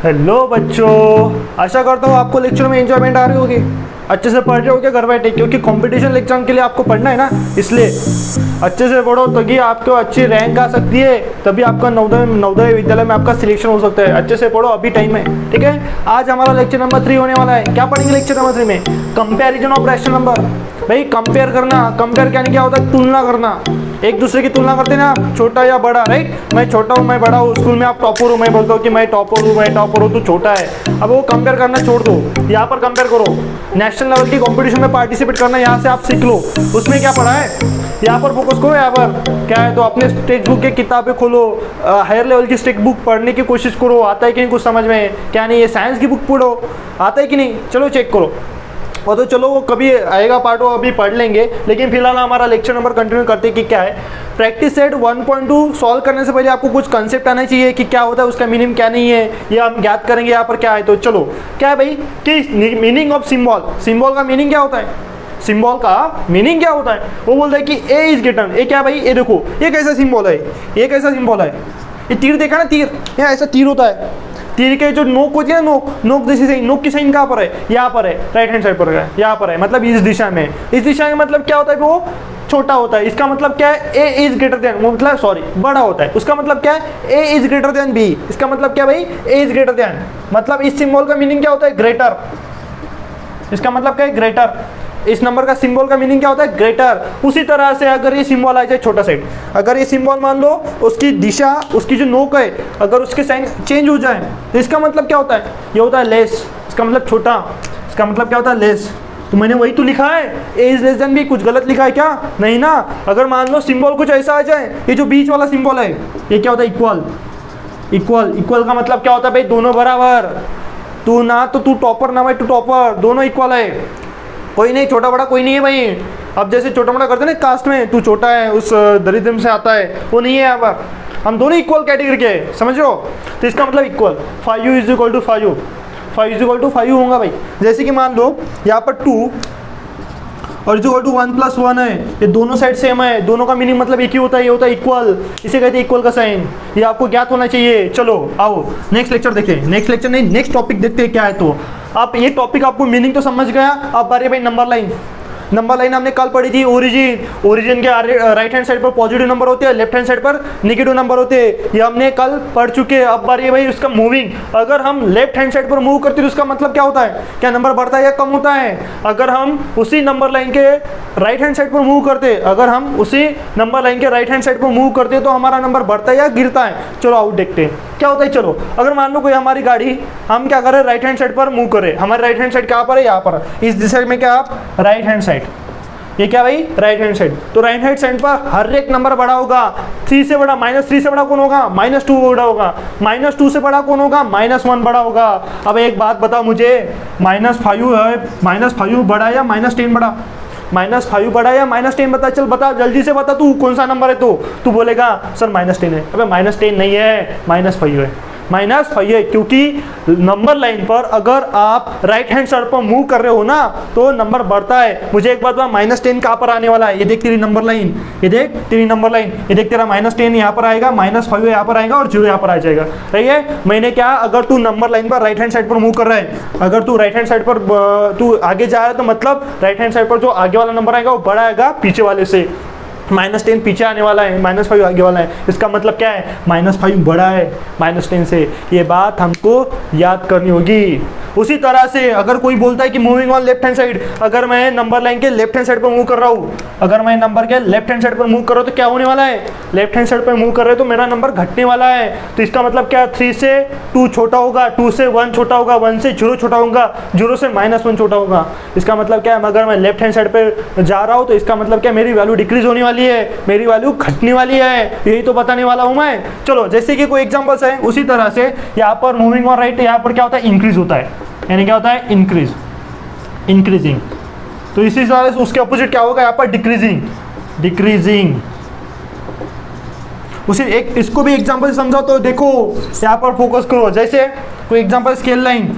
Hello बच्चों, आशा करता हूँ आपको लेक्चर में एंजॉयमेंट आ रही होगी। अच्छे से पढ़ रहे हो क्या घर बैठे? क्योंकि कंपटीशन एग्जाम के लिए आपको पढ़ना है ना, इसलिए अच्छे से पढ़ो तभी आपको अच्छी रैंक आ सकती है, तभी आपका नवोदय विद्यालय में आपका सिलेक्शन हो सकता है। अच्छे से पढ़ो, अभी टाइम है, ठीक है। आज हमारा लेक्चर नंबर 3 होने वाला है। क्या पढ़ेंगे लेक्चर नंबर 3 में? Comparison of rational number. भाई कंपेयर करना, कंपेयर क्या होता है? तुलना करना, एक दूसरे की तुलना करते हैं ना, छोटा या बड़ा, राइट। मैं छोटा हूँ, मैं बड़ा हूँ, स्कूल में आप टॉपर हूँ, मैं बोलता हूँ कि मैं टॉपर हूँ, तू छोटा है। अब वो कंपेयर करना छोड़ दो, यहाँ पर कंपेयर करो। नेशनल लेवल की कंपटीशन में पार्टिसिपेट करना यहाँ से आप सीख लो। उसमें क्या पढ़ा है यहाँ पर फोकस करो। यहाँ पर क्या है तो अपने टेक्स्ट बुक की किताबें खोलो, हायर लेवल की टेक्स्ट बुक पढ़ने की कोशिश करो। आता है कि नहीं कुछ समझ में? क्या नहीं, ये साइंस की बुक पढ़ो, आता है कि नहीं, चलो चेक करो। और तो चलो वो कभी आएगा पार्ट, वो अभी पढ़ लेंगे, लेकिन फिलहाल हमारा लेक्चर नंबर कंटिन्यू करते हैं कि क्या है। प्रैक्टिस सेट 1.2 सॉल्व करने से पहले आपको कुछ कंसेप्ट आना चाहिए कि क्या होता है, उसका मीनिंग क्या नहीं है, ये हम ज्ञात करेंगे यहाँ पर क्या है। तो चलो क्या है भाई कि मीनिंग ऑफ सिंबल, सिंबल का मीनिंग क्या होता है, सिंबल का मीनिंग क्या होता है। वो बोलता है कि ए इज ग्रेटर, ए क्या भाई, ये देखो ये कैसा सिंबल है, ये कैसा सिंबल है, ये तीर देखा ना, तीर, यहाँ ऐसा तीर होता है। तीर के जो नोक होती है ना, नोक जैसी साइन, नोक की साइन कहाँ पर है? यहाँ पर है, राइट हैंड साइड पर है, यहाँ पर है, मतलब इस दिशा में। इस दिशा में मतलब क्या होता है, वो छोटा होता है। इसका मतलब क्या है? ए इज ग्रेटर देन, मतलब सॉरी बड़ा होता है। उसका मतलब क्या है? ए इज ग्रेटर देन बी। इसका मतलब क्या भाई? ए इज ग्रेटर देन, मतलब इस सिंबल का मीनिंग क्या होता है? ग्रेटर। इसका मतलब क्या है? ग्रेटर। इस नंबर का सिंबल का मीनिंग क्या होता है? ग्रेटर। उसी तरह से अगर ये सिंबल आ जाए छोटा साइड, अगर ये सिंबल मान लो उसकी दिशा, उसकी जो नोक है, अगर उसके साइन चेंज हो जाए तो इसका मतलब क्या होता है? ये होता है लेस। इसका मतलब छोटा, इसका मतलब क्या होता है? लेस। तो मैंने वही तो लिखा है, ए इज लेस देन बी। कुछ गलत लिखा है क्या? नहीं ना। अगर मान लो सिंबल कुछ ऐसा आ जाए, ये जो बीच वाला सिंबल है ये क्या होता है? इक्वल। इक्वल, इक्वल का मतलब क्या होता है भाई? दोनों बराबर। तू ना तो तू टॉपर ना भाई तू टॉपर, दोनों इक्वल है। कोई नहीं छोटा बड़ा, कोई नहीं है भाई। अब जैसे छोटा बड़ा करते हैं ना कास्ट में, तू छोटा है उस दरिद्र से आता है, वो नहीं है यहाँ पर। हम दोनों इक्वल कैटेगरी के, समझ रहे हो? तो इसका मतलब equal. 5u is equal to 5u, 5 is equal to 5u होगा भाई। जैसे कि मान लो यहाँ पर 2 और इज इक्वल टू 1 + 1 है, ये दोनों साइड सेम है, दोनों का मीनिंग मतलब एक ही होता है, ये होता है इक्वल। इसे कहते हैं इक्वल का साइन। ये आपको ज्ञात होना चाहिए। चलो आओ नेक्स्ट लेक्चर देखते हैं, नेक्स्ट लेक्चर नहीं नेक्स्ट टॉपिक देखते हैं क्या है। तो आप ये टॉपिक आपको मीनिंग तो समझ गया। अब बारी भाई नंबर लाइन। नंबर लाइन हमने कल पढ़ी थी। ओरिजिन, ओरिजिन के राइट हैंड साइड पर पॉजिटिव नंबर होते हैं, लेफ्ट हैंड साइड पर नेगेटिव नंबर होते हैं, ये हमने कल पढ़ चुके हैं। अब बारी भाई उसका मूविंग, अगर हम लेफ्ट हैंड साइड पर मूव करते हैं तो उसका मतलब क्या होता है? क्या नंबर बढ़ता है या कम होता है? अगर हम उसी नंबर लाइन के राइट हैंड साइड पर मूव करते, अगर हम उसी नंबर लाइन के राइट हैंड साइड पर मूव करते तो हमारा नंबर बढ़ता है या गिरता है? चलो आउट देखते हैं क्या होता है। चलो अगर मान लो कोई हमारी गाड़ी, हम क्या करें, राइट हैंड साइड पर मूव करें, हमारे राइट हैंड साइड कहाँ पर है? यहाँ पर। इस दिशा में क्या आप? राइट हैंड साइड, ये क्या भाई? Right hand side. तो राइट हैंड साइड पर हर एक नंबर बड़ा होगा। 3 से बड़ा, -3 से बड़ा कौन होगा? -2 बड़ा होगा। -2 से बड़ा कौन होगा? -1 बड़ा होगा। अब एक बात बताओ मुझे, -5 है, -5 बड़ा या -10 बड़ा? -5 बड़ा या -10 बता, चल बता जल्दी से बता, तू कौन सा नंबर है? तो तू बोलेगा सर -10 है। अबे -10 नहीं है, -5 है। -5 है, क्योंकि नंबर लाइन पर अगर आप राइट हैंड साइड पर मूव कर रहे हो ना तो नंबर बढ़ता है। मुझे एक बात बता, -10 कहाँ पर आने वाला है? ये देख तेरी नंबर लाइन, ये देख तेरी नंबर लाइन, ये देख तेरा -10 यहाँ पर आएगा, -5 यहाँ पर आएगा और 0 यहाँ पर आ जाएगा। सही है? मैंने क्या, अगर तू नंबर लाइन पर राइट हैंड साइड पर मूव कर रहा है, अगर तू राइट हैंड साइड पर तू आगे जा रहा है तो मतलब राइट हैंड साइड पर जो आगे वाला नंबर आएगा वो बड़ा आएगा पीछे वाले से। -10 पीछे आने वाला है, -5 आगे वाला है। इसका मतलब क्या है? -5 बड़ा है -10 से। ये बात हमको याद करनी होगी। उसी तरह से अगर कोई बोलता है कि moving on left hand side, अगर मैं नंबर लाइन के लेफ्ट हैंड साइड पर मूव कर रहा हूँ, अगर मैं नंबर के लेफ्ट हैंड साइड पर मूव कर रहा हूँ तो क्या होने वाला है? लेफ्ट हैंड साइड पर मूव कर रहे हो तो मेरा नंबर घटने वाला है। तो इसका मतलब क्या? 3 से 2 छोटा होगा, 2 से 1 छोटा होगा, 1 से 0 छोटा होगा, 0 से -1 छोटा होगा। इसका मतलब क्या है? अगर मैं लेफ्ट हैंड साइड पर जा रहा हूँ तो इसका मतलब क्या? मेरी वैल्यू डिक्रीज होने वाली है, मेरी वैल्यू घटने वाली है, यही तो बताने वाला हूँ मैं। चलो जैसे कि कोई एग्जांपल्स है, उसी तरह से यहाँ पर मूविंग ऑन राइट, यहाँ पर क्या होता है? इंक्रीज होता है, यानी क्या होता है? Increase, increasing. तो इसी तरह से उसके अपोजिट क्या होगा? यहाँ पर डिक्रीजिंग, डिक्रीजिंग। उसी एक इसको भी एग्जांपल से समझाओ तो देखो, यहाँ पर फोकस करो। जैसे कोई एग्जांपल, स्केल लाइन,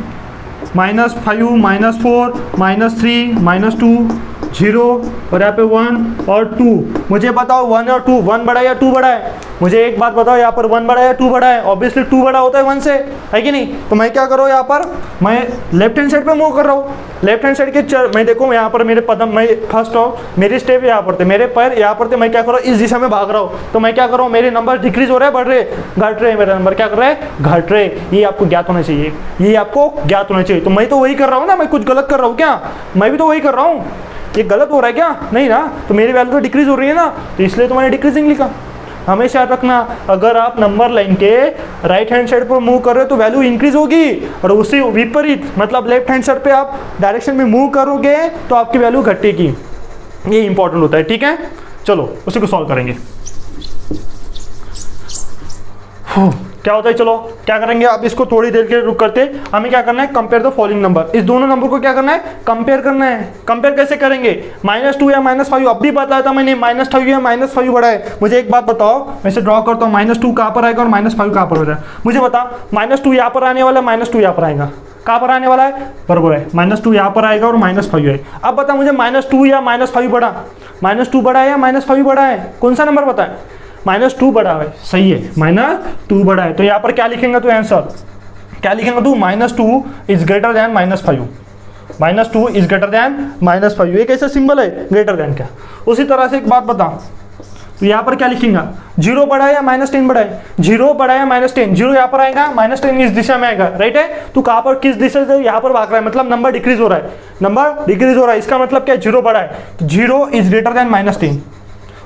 -5, -4, -3, -2, 0 और यहाँ पे 1 और 2। मुझे बताओ 1 और 2, 1 बड़ा है या 2 बड़ा है? मुझे एक बात बताओ, यहाँ पर 1 बड़ा है या 2 बड़ा है? ऑब्वियसली 2 बड़ा होता है 1 से, है कि नहीं? तो मैं क्या कर रहा हूँ, यहाँ पर मैं लेफ्ट हैंड साइड पे मूव कर रहा हूँ। लेफ्ट हैंड साइड के मैं देखो यहाँ पर मेरे कदम, मैं फर्स्ट हूँ, मेरी स्टेप यहाँ पर थे, मेरे पैर यहाँ पर थे, मैं क्या कर रहा हूँ, इस दिशा में भाग रहा हूँ। तो मैं क्या कर रहा हूँ, मेरे नंबर डिक्रीज हो रहे हैं, बढ़ रहे, घट रहे, मेरा नंबर क्या कर रहा है, घट रहे। ये आपको ज्ञात होना चाहिए, ये आपको ज्ञात होना चाहिए। तो मैं तो वही कर रहा हूँ ना, मैं कुछ गलत कर रहा हूँ क्या? मैं भी तो वही कर रहा हूँ। ये गलत हो रहा है क्या? नहीं ना। तो मेरी वैल्यू तो डिक्रीज हो रही है ना, तो इसलिए तो मैंने डिक्रीजिंग लिखा। हमेशा याद रखना, अगर आप नंबर लाइन के राइट हैंड साइड पर मूव कर रहे हो तो वैल्यू इंक्रीज होगी, और उसी विपरीत मतलब लेफ्ट हैंड साइड पे आप डायरेक्शन में मूव करोगे तो आपकी वैल्यू घटेगी। ये इंपॉर्टेंट होता है, ठीक है। चलो उसी को सॉल्व करेंगे। क्या होता है, चलो क्या करेंगे, अब इसको थोड़ी देर के लिए रुक करते। हमें क्या करना है, कंपेयर द फॉलोइंग नंबर। इस दोनों नंबर को क्या करना है, कंपेयर करना है। कंपेयर कैसे करेंगे, -2 या -5? अब भी बताया था मैंने, -5 या -5 बड़ा है। मुझे एक बात बताओ, मैं इसे ड्रॉ करता हूँ, -2 कहाँ पर आएगा और -5 कहाँ पर हो जाए? मुझे बता, -2 यहाँ पर आने वाला है, -2 यहाँ पर आएगा, कहाँ पर आने वाला है, बराबर है, -2 यहाँ पर आएगा और -5 है। अब बता मुझे, -2 या -5 बड़ा, -2 बड़ा है या -5 बड़ा है? कौन सा नंबर बताए? -2 बड़ा है, सही है, -2 बड़ा है। तो यहाँ पर क्या लिखेंगे तू आंसर, क्या लिखेंगे तू, -2 is greater than -5, -2 is greater than -5। ये कैसा सिंबल है, ग्रेटर देन क्या। उसी तरह से एक बात बता, तो यहाँ पर क्या लिखेंगे, 0 बड़ा है या -10 बड़ा है? 0 बड़ा है या -10? 0 यहाँ पर आएगा, -10 इस दिशा में आएगा, राइट है। तू कहाँ पर, किस दिशा से यहाँ पर भाग रहा है, मतलब नंबर डिक्रीज हो रहा है, नंबर डिक्रीज हो रहा है, इसका मतलब क्या है, 0 बड़ा है, तो 0 इज ग्रेटर देन -10।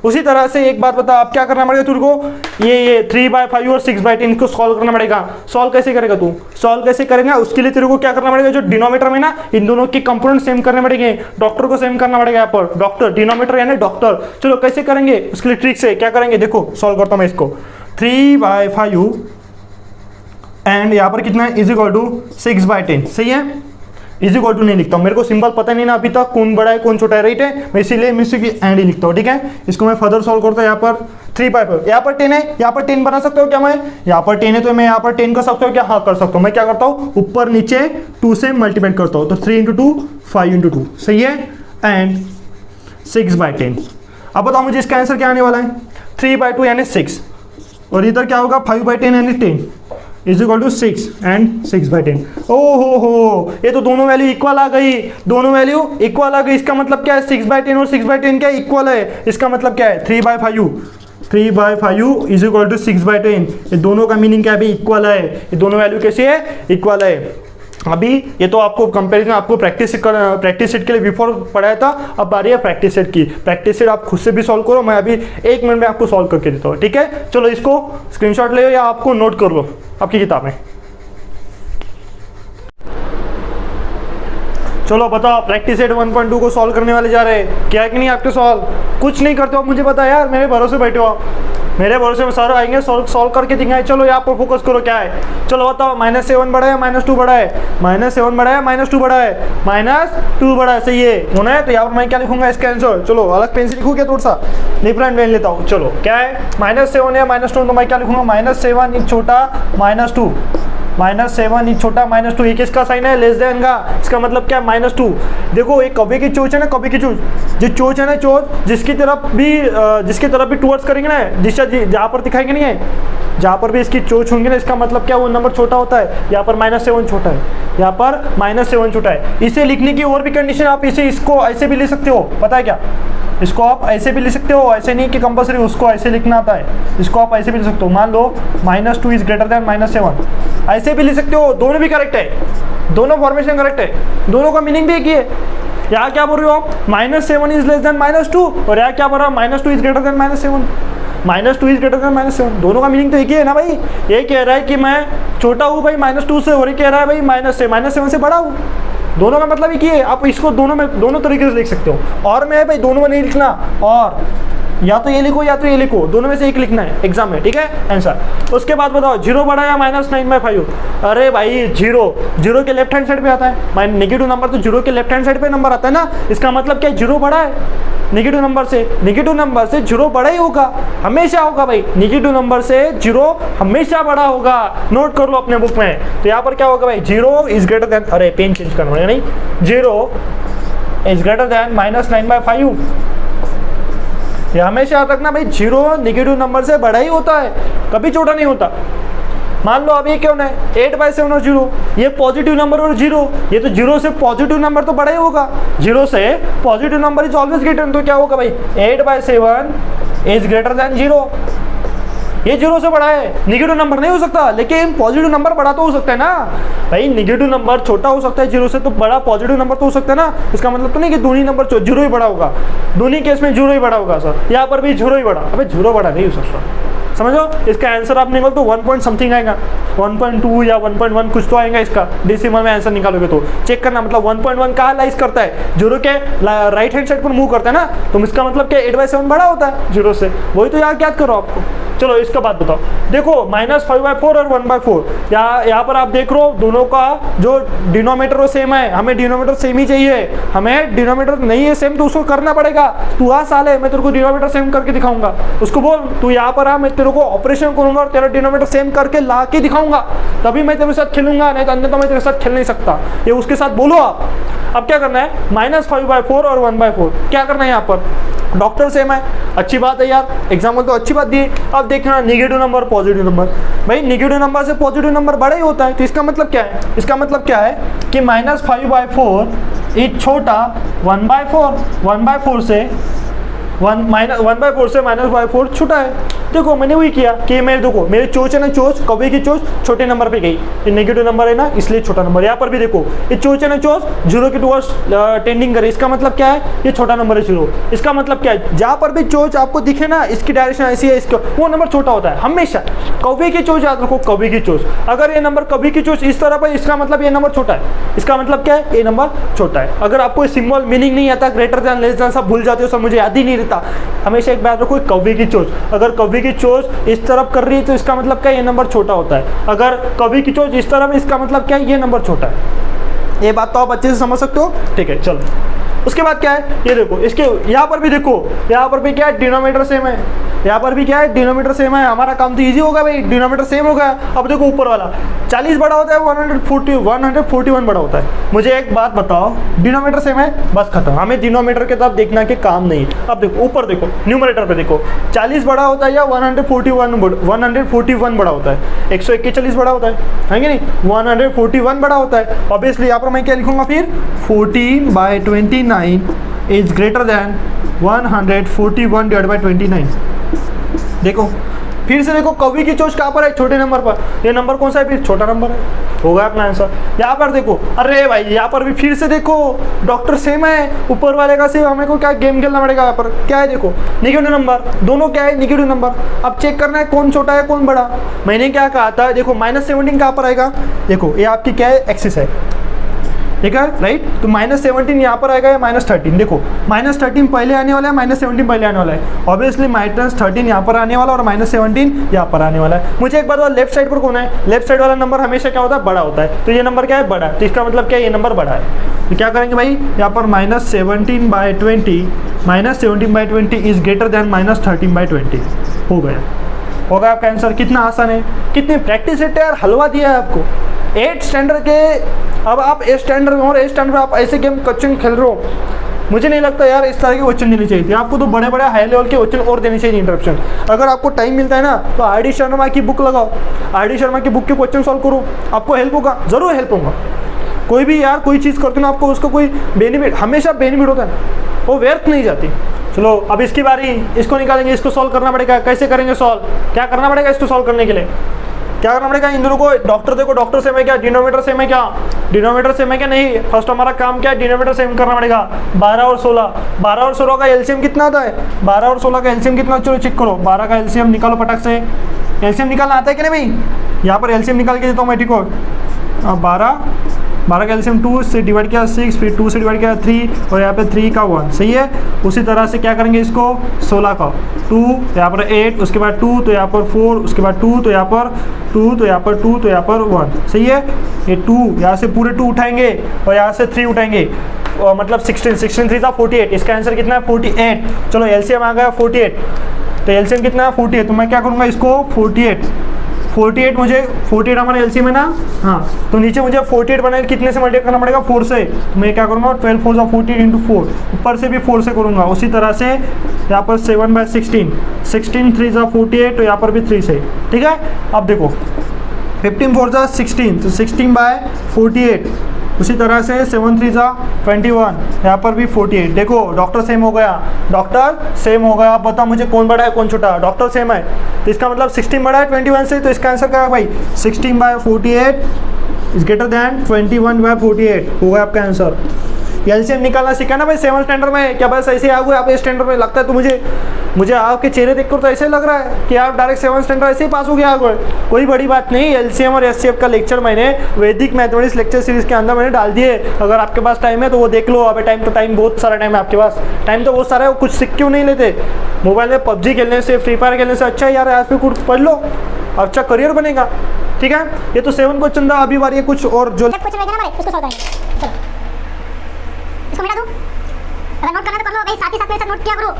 उसी तरह से एक बात बता, अब क्या करना पड़ेगा तुझको, ये 3/5 और 6/10 इनको सॉल्व करना पड़ेगा। सॉल्व कैसे करेगा तू, सॉल्व कैसे करेगा, उसके लिए तेरे को क्या करना पड़ेगा, जो डिनोमीटर में ना इन दोनों के कंपोनेंट सेम करने पड़ेंगे, डॉक्टर को सेम करना पड़ेगा। यहाँ पर डॉक्टर, डिनोमीटर यानी डॉक्टर। चलो कैसे करेंगे, उसके लिए ट्रिक से क्या करेंगे, देखो सॉल्व करता हूँ मैं इसको। 3/5 एंड यहाँ पर कितना है, इज इक्वल टू 6/10, सही है। इज इक्वल टू नहीं लिखता हूँ, मेरे को सिंबल पता नहीं ना अभी तक कौन बड़ा है कौन छोटा है, राइट है। मैं इसीलिए मैं एंड ही लिखता हूँ, ठीक है। इसको मैं फर्दर सॉल्व करता हूँ। यहाँ पर 3/5, यहाँ पर 10 है, यहाँ पर 10 बना सकते हो क्या मैं, यहाँ पर 10 है तो मैं यहाँ पर 10 कर सकता हूँ क्या, हाँ कर सकता हूँ। मैं क्या करता हूँ, ऊपर नीचे 2 से मल्टीप्लाई करता हूँ, तो 3 × 2 5 × 2, सही है। एंड 6/10। अब बताओ मुझे इसका आंसर क्या आने वाला है, 3/2 यानी 6, और इधर क्या होगा 5/10 यानी 10 इज इक्वल टू 6 एंड 6/10। ओ हो, ये तो दोनों वैल्यू इक्वल आ गई, दोनों वैल्यू इक्वल आ गई। इसका मतलब क्या है, 6/10 और 6/10 क्या इक्वल है। इसका मतलब क्या है, 3/5 इज इक्वल टू 6/10। ये दोनों का मीनिंग क्या है, इक्वल है। ये दोनों वैल्यू कैसी है, इक्वल है। अभी ये तो आपको कंपैरिजन, आपको प्रैक्टिस सेट के लिए बिफोर पढ़ाया था, अब बारी है प्रैक्टिस सेट की। प्रैक्टिस सेट आप खुद से भी सॉल्व करो, मैं अभी 1 मिनट में आपको सॉल्व करके देता हूँ, ठीक है। चलो इसको स्क्रीनशॉट ले लो या आपको नोट कर लो आपकी किताब में। चलो बताओ, प्रैक्टिस सेट 1.2 को सॉल्व करने वाले जा रहे हैं, क्या है कि नहीं आपके सॉल्व? कुछ नहीं करते हो आप, मुझे पता है यार, मेरे भरोसे बैठे हो आप, मेरे भरोसे में सर आएंगे सॉल्व करके दिखाएं। चलो यहाँ पर फोकस करो, क्या है, चलो बताओ, -7 बड़ा है -2 बड़ा है, -7 बड़ा है -2 बड़ा है, -2 बड़ा है, सही है होना है। तो यहाँ पर मैं क्या लिखूंगा इसका आंसर, चलो अलग पेन से लिखूँ क्या, थोड़ा सा डिफरेंट पेन लेता हूँ। चलो क्या है, -7 या -2, तो मैं क्या लिखूंगा, -7 इज छोटा -2, -7 इज छोटा -2। ये किसका साइन है, लेस देन का। इसका मतलब क्या है, -2। देखो एक कभी की चोच है ना, कभी की चोच, जो चोच है ना, चोच जिसकी तरफ भी टुवर्ड्स करेंगे ना, दिशा जहाँ पर दिखाएंगे नहीं है, जहाँ पर भी इसकी चोच होंगे ना, इसका मतलब क्या, वो नंबर छोटा होता है। यहाँ पर -7 छोटा है, यहाँ पर -7 छोटा है। इसे लिखने की और भी कंडीशन, आप इसको ऐसे भी लिख सकते हो, पता है क्या, इसको आप ऐसे भी लिख सकते हो, ऐसे नहीं कि कंपलसरी उसको ऐसे लिखना आता है, इसको आप ऐसे भी लिख सकते हो। मान लो -2 इज ग्रेटर देन -7, ऐसे भी लिख सकते हो, दोनों भी करेक्ट है, दोनों फॉर्मेशन करेक्ट है, दोनों का मीनिंग भी एक ही है। यहाँ क्या बोल रहे हो आप, -7 इज लेस देन -2, और यहाँ क्या बोल रहा है, -2 is greater than -7, -2 is greater than -7, दोनों का मीनिंग तो एक ही है ना भाई। ये कह रहा है कि मैं छोटा हूँ भाई -2 से, और ये कह रहा है भाई -7 से बड़ा हूँ, दोनों का मतलब एक ही है। आप इसको दोनों तरीके से लिख सकते हो, और मैं भाई दोनों में नहीं लिखना, और या तो ये लिखो या तो ये लिखो, दोनों में से एक लिखना है एग्जाम में, ठीक है आंसर। उसके बाद बताओ, 0 बड़ा या -9/5? अरे भाई 0 के लेफ्ट हैंड साइड पे आता है, नेगेटिव नंबर तो 0 के लेफ्ट हैंड साइड पे नंबर आता है ना। इसका मतलब क्या, 0 बड़ा है नेगेटिव नंबर से 0 बड़ा ही होगा, हमेशा होगा भाई। नेगेटिव नंबर से 0 हमेशा बड़ा होगा, नोट कर लो अपने बुक में। तो यहाँ पर क्या होगा भाई, 0 इज ग्रेटर देन, अरे पेन चेंज करना पड़ेगा, नहीं 0 इज ग्रेटर देन -9/5। ये हमेशा याद रखना भाई, जीरो नेगेटिव नंबर से बड़ा ही होता है, कभी छोटा नहीं होता। मान लो अब ये क्या होना है 8/7 और 0, ये पॉजिटिव नंबर और 0, ये तो 0 से पॉजिटिव नंबर तो बड़ा ही होगा, 0 से positive number is always greater, तो क्या होगा भाई 8/7 इज ग्रेटर देन 0। ये 0 से बड़ा है, नेगेटिव नंबर नहीं हो सकता, लेकिन पॉजिटिव नंबर बड़ा तो हो सकता है ना भाई। नेगेटिव नंबर छोटा हो सकता है 0 से, तो बड़ा पॉजिटिव नंबर तो हो सकता है ना। इसका मतलब तो नहीं कि दोनों नंबर 0 ही बड़ा होगा, दोनों केस में 0 ही बड़ा होगा सर, यहाँ पर भी 0 ही बड़ा। अबे 0 बड़ा नहीं हो सकता, समझो। इसका आंसर आप निकालो तो 1 पॉइंट समथिंग आएगा, 1.2 या 1.1 कुछ तो आएगा इसका, डेसिमल में आंसर निकालोगे तो चेक करना। मतलब 1.1 कहाँ लाइज करता है, 0 के राइट हैंड साइड पर मूव करता है ना, तो इसका मतलब क्या 8/7 बड़ा होता है 0 से, वही तो याद करो आपको। चलो इसका बात बताओ, देखो -5/4 और 1/4, यहाँ पर आप देख रहे हो दोनों का जो डिनोमिनेटर वो सेम है, हमें डिनोमिनेटर सेम ही चाहिए, हमें डिनोमिनेटर नहीं है सेम तो उसको करना पड़ेगा। तू आ साले, मैं तेरे को डिनोमिनेटर सेम करके दिखाऊंगा, उसको बोल तू यहाँ पर आ, मैं तेरे को ऑपरेशन करूंगा और तेरा डिनोमिनेटर सेम करके ला के दिखाऊंगा, तभी मैं तेरे साथ खेलूंगा, नहीं तो अन्यथा मैं तेरे साथ खेल नहीं सकता। ये उसके साथ बोलो आप। अब क्या करना है, -5/4 और 1/4 क्या करना है, यहाँ पर डॉक्टर सेम है, अच्छी बात है यार, एग्जाम्पल तो अच्छी बात दी। अब देखना नेगेटिव नंबर पॉजिटिव नंबर, भाई नेगेटिव नंबर से पॉजिटिव नंबर बड़ा ही होता है, तो इसका मतलब क्या है, इसका मतलब क्या है कि -5/4 इज छोटा 1/4, 1/4 से 1/4 से -/4 छोटा है। देखो मैंने वही किया कि मेरे देखो मेरे चोच है ना, चोच कौवे की चोच छोटे नंबर पे गई, ये नेगेटिव नंबर है ना इसलिए छोटा नंबर। यहाँ पर भी देखो ये चोच है ना, चोच 0 की टुवर्ड्स टेंडिंग करे, इसका मतलब क्या है ये छोटा नंबर है 0। इसका मतलब क्या है, जहाँ पर भी चोच आपको दिखे ना इसकी डायरेक्शन ऐसी है, इसका वो नंबर छोटा होता है हमेशा। कौवे की चोच याद रखो, कौवे की चोच, अगर ये नंबर कौवे की चोच इस तरफ है, इसका मतलब ये नंबर छोटा है, इसका मतलब क्या है ये नंबर छोटा है। अगर आपको सिंबल मीनिंग नहीं आता, ग्रेटर देन लेस देन सब भूल जाते हो, सब मुझे याद ही नहीं रहता, हमेशा एक बात रखो कौवे की चोच, अगर कौवे की चोच इस तरफ कर रही है तो इसका मतलब क्या ये नंबर छोटा होता है, अगर कौवे की चोच इस तरफ इसका मतलब क्या ये नंबर छोटा है। ये बात तो आप अच्छे से समझ सकते हो, ठीक है। चलो उसके बाद क्या है, ये देखो इसके यहाँ पर भी देखो, यहाँ पर भी क्या है डिनोमिनेटर सेम है, यहाँ पर भी क्या है डिनोमिनेटर सेम है, हमारा काम तो इजी होगा भाई, डिनोमिनेटर सेम हो गया। अब देखो ऊपर वाला 40 बड़ा होता है, 141 बड़ा होता है। मुझे एक बात बताओ, डिनोमिनेटर सेम है बस खत्म, हमें डिनोमिनेटर के तरफ देखना के काम नहीं है। अब देखो ऊपर देखो न्यूमरेटर पे देखो, 40 बड़ा होता है या 141 बड़ा होता है, 141 बड़ा होता है कि नहीं, 141 बड़ा होता है। ऑब्वियसली यहाँ पर मैं क्या लिखूंगा फिर 14/29 is greater than 141/29। देखो फिर से देखो कौवे की चोच कहाँ पर है, छोटे नंबर पर, ये नंबर कौन सा है फिर छोटा नंबर है, होगा अपना आंसर। यहाँ पर देखो, अरे भाई यहाँ पर भी फिर से देखो डॉक्टर सेम है, ऊपर वाले का सेम, हमें को क्या गेम खेलना पड़ेगा। यहाँ पर क्या है देखो नेगेटिव नंबर, दोनों क्या है नेगेटिव नंबर। अब चेक करना है कौन छोटा है कौन बड़ा। मैंने क्या कहा था, देखो -17 कहाँ पर आएगा, देखो ये आपकी क्या है एक्सिस है, ठीक है राइट, तो -17 यहाँ पर आएगा या -13। देखो -13 पहले आने वाला है, -17 पहले आने वाला है, ऑब्वियसली -13 यहाँ पर आने वाला और -17 यहाँ पर आने वाला है। मुझे एक बात बताओ, लेफ्ट साइड पर कौन है, लेफ्ट साइड वाला नंबर हमेशा क्या होता है बड़ा होता है, तो ये नंबर क्या है बड़ा है, तो इसका मतलब क्या है ये नंबर बड़ा है। तो क्या करेंगे भाई यहाँ पर -17/20 इज ग्रेटर देन -13/20 हो गया, होगा आपका आंसर। कितना आसान है, कितनी प्रैक्टिस है यार, हलवा दिया है आपको 8 स्टैंडर्ड के। अब आप 8 स्टैंडर्ड में और 8 स्टैंडर्ड में आप ऐसे गेम क्वेश्चन खेल रहे हो, मुझे नहीं लगता यार इस तरह के क्वेश्चन देने चाहिए थे आपको, तो बड़े बड़े हाई लेवल के क्वेश्चन और देने चाहिए इंटरप्शन। अगर आपको टाइम मिलता है ना तो RD शर्मा की बुक लगाओ, RD शर्मा की बुक के क्वेश्चन सॉल्व करो, आपको हेल्प होगा, जरूर हेल्प होगा। कोई भी यार कोई चीज़ करते हो ना आपको उसका कोई बेनिफिट, हमेशा बेनिफिट होता है, वो व्यर्थ नहीं जाती। चलो अब इसकी बारी, इसको निकालेंगे, इसको सॉल्व करना पड़ेगा। कैसे करेंगे सॉल्व, क्या करना पड़ेगा इसको सॉल्व करने के लिए, क्या करना पड़ेगा इन दोनों को। डॉक्टर देखो डॉक्टर सेम है क्या, डिनोमिनेटर सेम है क्या, डिनोमिनेटर सेम है क्या नहीं। फर्स्ट हमारा काम क्या है, डिनोमिनेटर सेम करना पड़ेगा। 12 और 16 का एलसीएम कितना आता है, 12 और 16 का एलसीएम कितना, चलो चेक करो। 12 का एलसीएम निकालो फटक से, एलसीएम निकालना आता है कि नहीं भाई, यहाँ पर एलसीएम निकाल के देता हूँ मैं, ठीक हो। 12 का एलसीएम 2 से डिवाइड किया 6, फिर 2 से डिवाइड किया 3 और यहाँ पे 3 का 1, सही है। उसी तरह से क्या करेंगे इसको 16 का 2, यहाँ पर 8, उसके बाद 2 तो यहाँ पर 4, उसके बाद 2 तो यहाँ पर 2 तो यहाँ पर 2 तो यहाँ पर 1, सही है। ये 2 यहाँ से पूरे 2 उठाएंगे और यहाँ से 3 उठाएंगे, मतलब 16 3 था 48, इसका आंसर कितना है 48। चलो एलसीएम आ गया 48, तो एलसीएम कितना है 48, तो मैं क्या करूँगा इसको 48 मुझे 48 हमारा एलसीएम है ना, हाँ, तो नीचे मुझे 48 बनाए कितने से मल्टीप्लाई करना पड़ेगा 4 से। मैं क्या करूँगा 12 4 48 इंटू 4, ऊपर से भी 4 से करूँगा। उसी तरह से यहाँ पर 7/16 16 3 ज़ा 48, तो यहाँ पर भी 3 से, ठीक है। अब देखो 15 4 ज़ा 16, तो 16/48। उसी तरह से 7 3 ज़ा 21, यहाँ पर भी 48। देखो डॉक्टर सेम हो गया, डॉक्टर सेम हो गया। आप बताओ मुझे कौन बड़ा है कौन छोटा, डॉक्टर सेम है, तो इसका मतलब 16 बड़ा है 21 से, तो इसका आंसर क्या है भाई 16/48 इज ग्रेटर दैन 21/48 होगा आपका आंसर। एलसीएम निकालना सीखा ना भाई 7th स्टैंडर्ड में, क्या बस ऐसे आ गए आप स्टैंडर्ड में? लगता है तो मुझे आपके चेहरे देखकर तो ऐसे लग रहा है कि आप डायरेक्ट 7th स्टैंडर्ड ऐसे ही पास हो गया आ गए। कोई बड़ी बात नहीं, एलसीएम और एचसीएफ का लेक्चर मैंने वैदिक मैथमेटिक्स लेक्चर सीरीज के अंदर मैंने डाल दिए। अगर आपके पास टाइम है तो वो देख लो। अभी टाइम बहुत सारा टाइम है आपके पास, टाइम तो बहुत सारा है, वो कुछ सीख क्यों नहीं लेते? मोबाइल में पबजी खेलने से, फ्री फायर खेलने से अच्छा है यार आज भी कुछ पढ़ लो, अच्छा करियर बनेगा, ठीक है। ये तो 7 क्वेश्चन था, अभी बारी है कुछ और जो क्वेश्चन रहेगा ना उसको सॉल्व करेंगे। चलो इसको मिटा दूं, अगर नोट करना तो कर लो भाई, साथ ही साथ मेरे साथ नोट किया करो,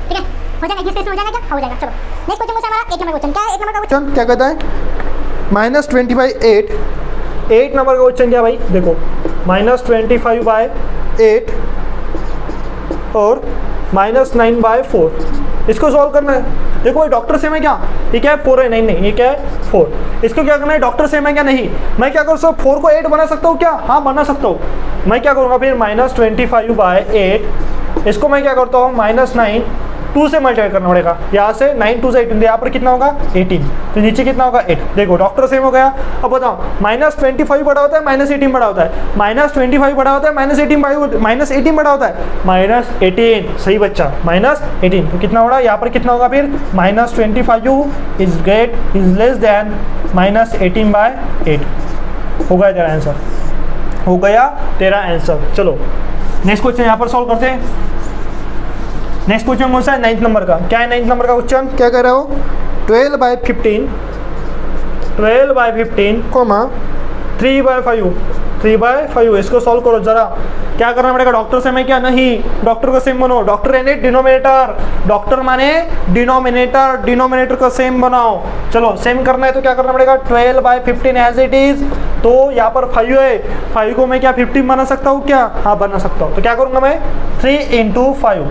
ठीक है। हो जाएगा इस पेज पे, हो जाएगा क्या? हो जाएगा। चलो नेक्स्ट क्वेश्चन हमारा 1 नंबर क्वेश्चन। क्या है 1 नंबर का क्वेश्चन? क्या कहता है -20/8। 8 नंबर का क्वेश्चन क्या भाई, देखो -25/8 और -9/4, इसको सॉल्व करना है। देखो भाई डॉक्टर सेम है क्या, ये क्या है 4 है, नहीं ये क्या है 4। इसको क्या करना है, डॉक्टर सेम है क्या, नहीं। मैं क्या कर सकता हूँ 4 को 8 बना सकता हूँ क्या, हाँ बना सकता हूँ। मैं क्या करूँगा फिर -25/8, इसको मैं क्या करता हूँ -9 2 से मल्टीप्लाई करना पड़ेगा। यहाँ से 9 2 से 18, यहाँ पर कितना होगा 18, तो नीचे कितना होगा 8। देखो डॉक्टर सेम हो गया। अब बताओ -25 बड़ा होता है -18 बड़ा होता है, -25 बड़ा होता है -18 बड़ा होता है, -18, सही बच्चा -18, तो कितना होगा यहाँ पर कितना होगा फिर -25 इज लेस देन -18/8। हो गया तेरा आंसर, हो गया तेरा आंसर। चलो नेक्स्ट क्वेश्चन यहाँ पर सॉल्व करते हैं। नेक्स्ट क्वेश्चन कौन सा है 9th नंबर का। क्या है 9th नंबर का क्वेश्चन, क्या कह रहे हो 12/15 3/5, इसको सॉल्व करो जरा। क्या करना पड़ेगा, डॉक्टर सेम है क्या, नहीं। डॉक्टर का सेम बनाओ, डॉक्टर यानी डिनोमिनेटर, डॉक्टर माने डिनोमिनेटर का सेम बनाओ। चलो सेम करना है तो क्या करना पड़ेगा 12/15 एज इट इज। तो यहाँ पर 5 है, 5 को मैं क्या 15 बना सकता हूँ क्या, हाँ बना सकता हूँ। तो क्या करूँगा मैं 3 × 5,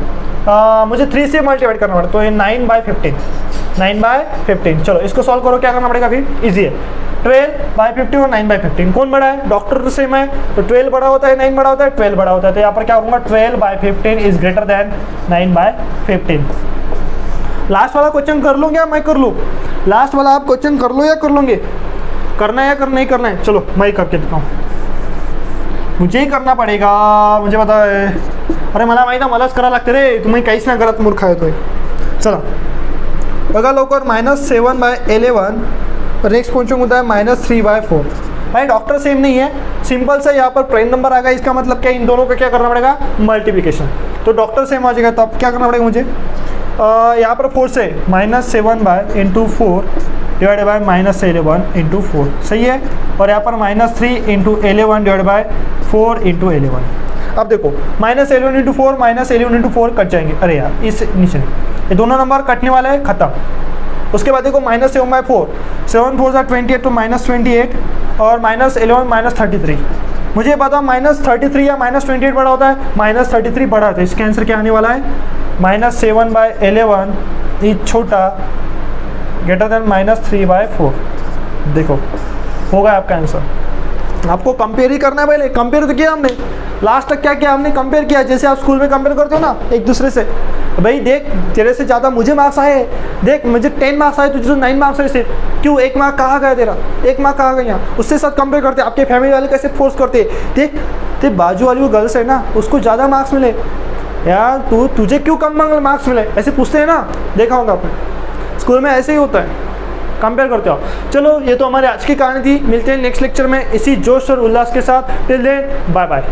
मुझे 3 से मल्टीप्लाई करना पड़ेगा, तो ये 9/15। चलो इसको सॉल्व करो, क्या करना पड़ेगा फिर, इजी है। 12/15 और 9/15 कौन बड़ा है, डॉक्टर तो सेम है, तो 12 बड़ा होता है 9 बड़ा होता है, 12 बड़ा होता है। तो यहाँ पर क्या करूँगा 12/15 इज ग्रेटर देन 9/15। लास्ट वाला क्वेश्चन कर लूँ क्या, मैं कर लूँ लास्ट वाला, आप क्वेश्चन कर लो या कर लोगे, करना है या नहीं करना है। चलो मैं ही करके देता हूँ, मुझे ही करना पडेगा, मुझे पता है। अरे मला माहिती आहे, मलाच करावं लागतं रे, तुम्ही काहीच नाही करत, मूर्ख आहे तुम्ही। चला बघा लवकर, -7/11। नेक्स्ट क्वेश्चन होता है -3/4। भाई डॉक्टर सेम नहीं है, सिंपल सा यहाँ पर प्राइम नंबर आ गया, इसका मतलब क्या इन दोनों का क्या करना पड़ेगा मल्टीप्लिकेशन। तो डॉक्टर सेम आ जाएगा, तो अब क्या करना पड़ेगा मुझे, यहाँ पर 4 से -7/4 डिवाइडेड बाय -11 × 4, सही है। और यहाँ पर -3 × 11 डिवाइडेड बाय 4 × 11। अब देखो -11 × 4 -11 × 4 कट जाएंगे, अरे यार इस नीचे ये दोनों नंबर कटने वाले हैं, खत्म। उसके बाद देखो -7/4, 7 4 = 28, तो -28 और -11 -33। मुझे बताओ -33 या -28 बड़ा होता है, -33 बड़ा होता है। इसका आंसर क्या आने वाला है, -7/11 इज छोटा ग्रेटर देन -3/4। देखो हो गया आपका आंसर। आपको कंपेयर ही करना है, पहले कंपेयर तो किया हमने, लास्ट तक क्या किया हमने, कंपेयर किया। जैसे आप स्कूल में कंपेयर करते हो ना एक दूसरे से, भाई देख तेरे से ज़्यादा मुझे मार्क्स आए, देख मुझे 10 मार्क्स आए, तुझे तो 9 मार्क्स आए से, क्यों 1 मार्क कहाँ गया तेरा, 1 मार्क कहाँ गया, उससे साथ कंपेयर करते। आपके फैमिली वाले कैसे फोर्स करते, देख ते बाजू वाली वो गर्ल्स है ना, उसको ज़्यादा मार्क्स मिले यार, तुझे क्यों कम मार्क्स मिले, ऐसे पूछते हैं ना, देखा होगा आपने स्कूल में, ऐसे ही होता है, कंपेयर करते हो। चलो ये तो हमारी आज की कहानी थी, मिलते हैं नेक्स्ट लेक्चर में इसी जोश और उल्लास के साथ। Till then bye bye.